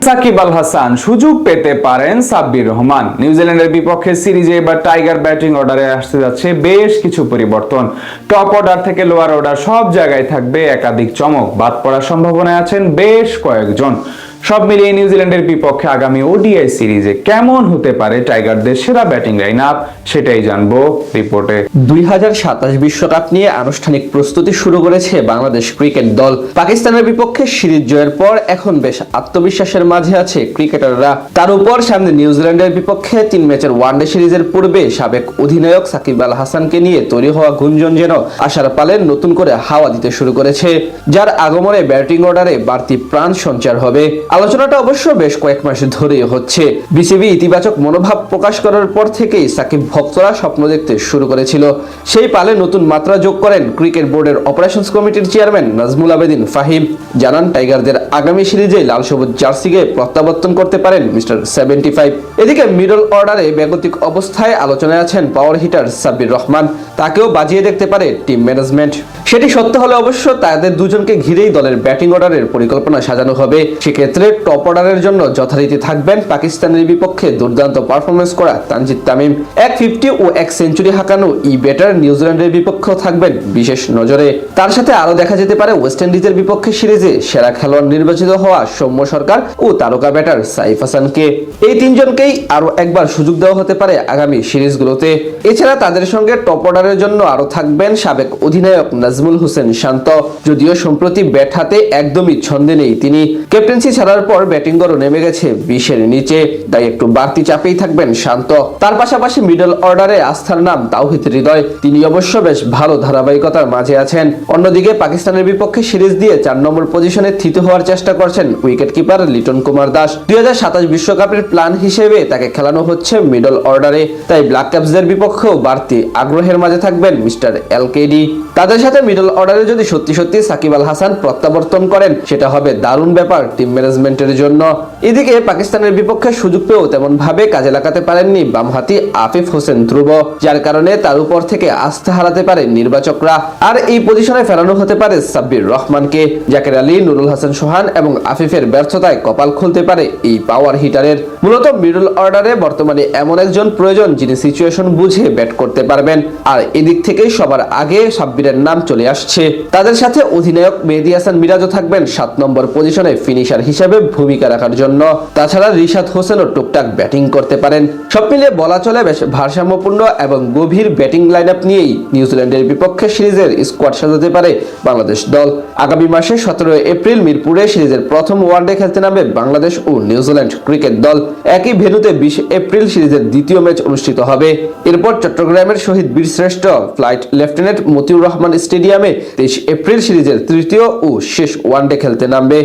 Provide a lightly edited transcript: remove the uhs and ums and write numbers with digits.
সাকিব আল হাসান সুযোগ পেতে পারেন সাব্বির রহমান। নিউজিল্যান্ডের বিপক্ষে সিরিজে এবার টাইগার ব্যাটিং অর্ডারে আসতে যাচ্ছে বেশ কিছু পরিবর্তন। টপ অর্ডার থেকে লোয়ার অর্ডার সব জায়গায় থাকবে একাধিক চমক। বাদ পড়ার সম্ভাবনায় আছেন বেশ কয়েকজন। সব মিলিয়ে নিউজিল্যান্ডের বিপক্ষে আগামী ওডিআই সিরিজে কেমন হতে পারে টাইগারদের সেরা ব্যাটিং লাইন আপ, সেটাই জানবো রিপোর্টে। 2027 বিশ্বকাপ নিয়ে আনুষ্ঠানিক প্রস্তুতি শুরু করেছে বাংলাদেশ ক্রিকেট দল। পাকিস্তানের বিপক্ষে সিরিজ জয়ের পর এখন বেশ আত্মবিশ্বাসের মাঝে আছে ক্রিকেটাররা। তার উপর সামনে নিউজিল্যান্ডের বিপক্ষে 3 ম্যাচের ওয়ানডে সিরিজের পূর্বে সাবেক অধিনায়ক সাকিব আল হাসানকে নিয়ে তৈরি হওয়া গুঞ্জন যেন আশার পালে নতুন করে হাওয়া দিতে শুরু করেছে, যার আগমনে ব্যাটিং অর্ডারে বাড়তি প্রাণ সঞ্চার হবে। আলোচনাটা অবশ্য বেশ কয়েক মাস ধরেই হচ্ছে। বিসিবি ইতিবাচক মনোভাব প্রকাশ করার পর থেকেই সাকিব ভক্তরা স্বপ্ন দেখতে শুরু করেছিল। সেই পালে নতুন মাত্রা যোগ করেন ক্রিকেট বোর্ডের অপারেশনস কমিটির চেয়ারম্যান নাজমুল আবেদিন ফাহিম। জানান টাইগারদের আগামী সিরিজে লাল সবুজ জার্সিকে প্রত্যাবর্তন করতে পারেন মিস্টার 75। এদিকে মিডল অর্ডারে বেগতিক অবস্থায় আলোচনায় আছেন পাওয়ার হিটার সাব্বির রহমান। তাকেও বাজিয়ে দেখতে পারে টিম ম্যানেজমেন্ট। সেটি সত্য হলে অবশ্য তাদের দুজনকে ঘিরেই দলের ব্যাটিং অর্ডারের পরিকল্পনা সাজানো হবে। সেক্ষেত্রে টপ অর্ডারের জন্য যথারীতি থাকবেন পাকিস্তানের বিপক্ষে দুর্দান্ত পারফরমেন্স করা তানজিদ তামিম। 150 ও 1 সেঞ্চুরি হাঁকানো ব্যাটার নিউজিল্যান্ডের বিপক্ষেও থাকবেন বিশেষ নজরে। তার সাথে আরো দেখা যেতে পারে ওয়েস্ট ইন্ডিজের বিপক্ষে সিরিজে সেরা খেলোয়াড় নির্বাচিত হওয়া সৌম্য সরকার ও তারকা ব্যাটার সাইফ হাসানকে। এই তিনজনকেই আরো একবার সুযোগ দেওয়া হতে পারে আগামী সিরিজগুলোতে। এছাড়া তাদের সঙ্গে টপ অর্ডারের জন্য আরো থাকবেন সাবেক অধিনায়ক নাজমুল হোসেন শান্ত। যদিও সম্প্রতি ব্যাট হাতে একদমই ছন্দে নেই তিনি। ক্যাপ্টেন্সি ছাড়ার পর ব্যাটিং গড়ও নেমে গেছে 20-এর নিচে, তাই একটু বাড়তি চাপেই থাকবেন শান্ত। তার পাশাপাশি মিডল অর্ডারে আস্থার নাম তাওহিদ হৃদয়। তিনি অবশ্য বেশ ভালো ধারাবাহিকতার মাঝে আছেন। অন্যদিকে পাকিস্তানের বিপক্ষে সিরিজ দিয়ে 4 নম্বর পজিশনে থিত হওয়ার চেষ্টা করছেন উইকেট কিপার লিটন কুমার দাস। 2027 বিশ্বকাপের প্ল্যান হিসেবে তাকে খেলানো হচ্ছে মিডল অর্ডারে, তাই ব্ল্যাক ক্যাপসদের বিপক্ষেও বাড়তি আগ্রহের মাঝে থাকবেন মিস্টার এলকেডি। তাদের সাথে মিডল অর্ডারে যদি সত্যি সত্যি সাকিব আল হাসান প্রত্যাবর্তন করেন, সেটা হবে দারুণ ব্যাপার টিম ম্যানেজমেন্টের জন্য। এদিকে পাকিস্তানের বিপক্ষে সুযোগ পেয়েও তেমন ভাবে কাজে লাগাতে পারেননি বামহাতি আফিফ হোসেন ধ্রুব, যার কারণে তার উপর থেকে আস্থা হারাতে পারে নির্বাচকরা। আর এই পজিশনে ফেরানো হতে পারে সাব্বির রহমানকে। জাকের আলী, নুরুল হাসান সোহান এবং আফিফের ব্যর্থতায় কপাল খুলতে পারে এই পাওয়ার হিটারের। মূলত মিডল অর্ডারে বর্তমানে এমন একজন প্রয়োজন যিনি সিচুয়েশন বুঝে ব্যাট করতে পারবেন। আর এদিক থেকেই সবার আগে সাব্বিরের নাম চলে আসছে। তাদের সাথে অধিনায়ক মেহেদী হাসান মিরাজও থাকবেন 7 নম্বর পজিশনে ফিনিশার হিসেবে ভূমিকা রাখার জন্য। তাছাড়া রিশাদ হোসেনও টুকটাক ব্যাটিং করতে পারেন। সব মিলিয়ে বলা চলে বেশ ভারসাম্যপূর্ণ এবং গভীর ব্যাটিং লাইন আপ নিয়েই নিউজিল্যান্ডের বিপক্ষে সিরিজের স্কোয়াড সাজাতে পারে বাংলাদেশ দল। আগামী মাসে 17 এপ্রিল মিরপুরে সিরিজের প্রথম ওয়ানডে খেলতে নামবে বাংলাদেশ ও নিউজিল্যান্ড ক্রিকেট দল। একই ভেন্যুতে 20 এপ্রিল সিরিজের দ্বিতীয় ম্যাচ অনুষ্ঠিত হবে। এরপর চট্টগ্রামের শহীদ বীরশ্রেষ্ঠ ফ্লাইট লেফটেন্যান্ট মতিউর রহমান স্টেডিয়ামে 23 এপ্রিল সিরিজের তৃতীয় ও শেষ ওয়ানডে খেলতে নামবে।